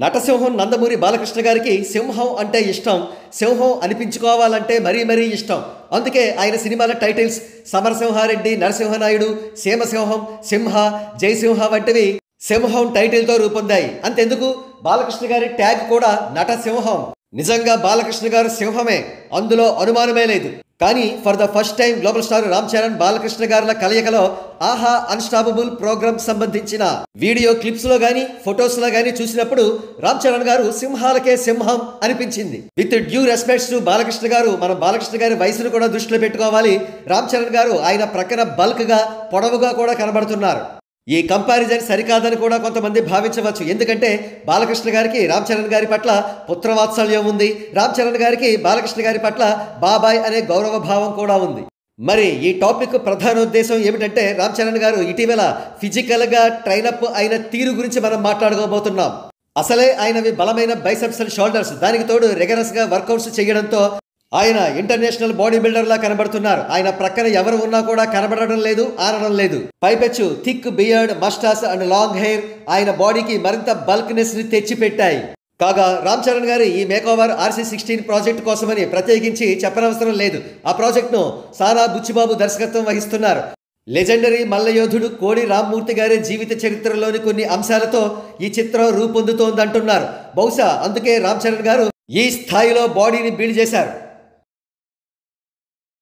నటసింహం నందమూరి బాలకృష్ణ గారికి సింహం అంటే ఇష్టం. సింహం అనిపించుకోవాలంటే మరీ మరీ ఇష్టం. అందుకే ఆయన సినిమాల టైటిల్స్ సమరసింహారెడ్డి, నరసింహనాయుడు, సీమసింహం, సింహ, జయసింహ వంటివి సింహం టైటిల్తో రూపొందాయి. అంతెందుకు, బాలకృష్ణ గారి ట్యాగ్ కూడా నటసింహం. నిజంగా బాలకృష్ణ గారు సింహమే, అందులో అనుమానమే లేదు. కానీ for the first time global star Ram Charan, Balakrishna గారుల కలయికలో ఆహా అన్స్టాపబుల్ ప్రోగ్రామ్ సంబంధించిన వీడియో క్లిప్స్ లో గానీ ఫొటోస్ లో గానీ చూసినప్పుడు రామ్ చరణ్ గారు సింహాలకే సింహం అనిపించింది. With due respects to Balakrishna గారు, మనం బాలకృష్ణ గారి వయసును కూడా దృష్టిలో పెట్టుకోవాలి. రామ్ చరణ్ గారు ఆయన ప్రక్కన బల్క్ గా, పొడవుగా కూడా కనబడుతున్నారు. ఈ కంపారిజన్ సరికాదని కూడా కొంతమంది భావించవచ్చు. ఎందుకంటే బాలకృష్ణ గారికి రామ్ చరణ్ గారి పట్ల పుత్రవాత్సల్యం ఉంది. రామ్ చరణ్ గారికి బాలకృష్ణ గారి పట్ల బాబాయ్ అనే గౌరవ భావం కూడా ఉంది. మరి ఈ టాపిక్ ప్రధాన ఉద్దేశం ఏమిటంటే, రామ్ చరణ్ గారు ఇటీవల ఫిజికల్ గా ట్రైనప్ అయిన తీరు గురించి మనం మాట్లాడుకోబోతున్నాం. అసలే ఆయనవి బలమైన బైసెప్స్ అండ్ షోల్డర్స్, దానికి తోడు రెగరస్ గా వర్కౌట్స్ చేయడంతో ఆయన ఇంటర్నేషనల్ బాడీ బిల్డర్ లా కనబడుతున్నారు. ఆయన ప్రక్కన ఎవరు ఉన్నా కూడా కనబడడం లేదు, ఆనడం లేదు. పైపెచ్చు thick beard, mustache and long hair ఆయన బాడీకి మరింత బల్క్నెస్ ని తెచ్చిపెట్టాయి. కాగా రామ్ చరణ్ గారి ఈ మేకోవర్ RC16 ప్రాజెక్ట్ కోసమని ప్రత్యేకించి చెప్పనవసరం లేదు. ఆ ప్రాజెక్ట్ను సానా బుచ్చిబాబు దర్శకత్వం వహిస్తున్నారు. లెజెండరీ మల్లయోధుడు కోడి రామ్మూర్తి గారి జీవిత చరిత్రలోని కొన్ని అంశాలతో ఈ చిత్రం రూపొందుతోందంటున్నారు. బహుశా అందుకే రామ్ చరణ్ గారు ఈ స్థాయిలో బాడీని బిల్డ్ చేశారు.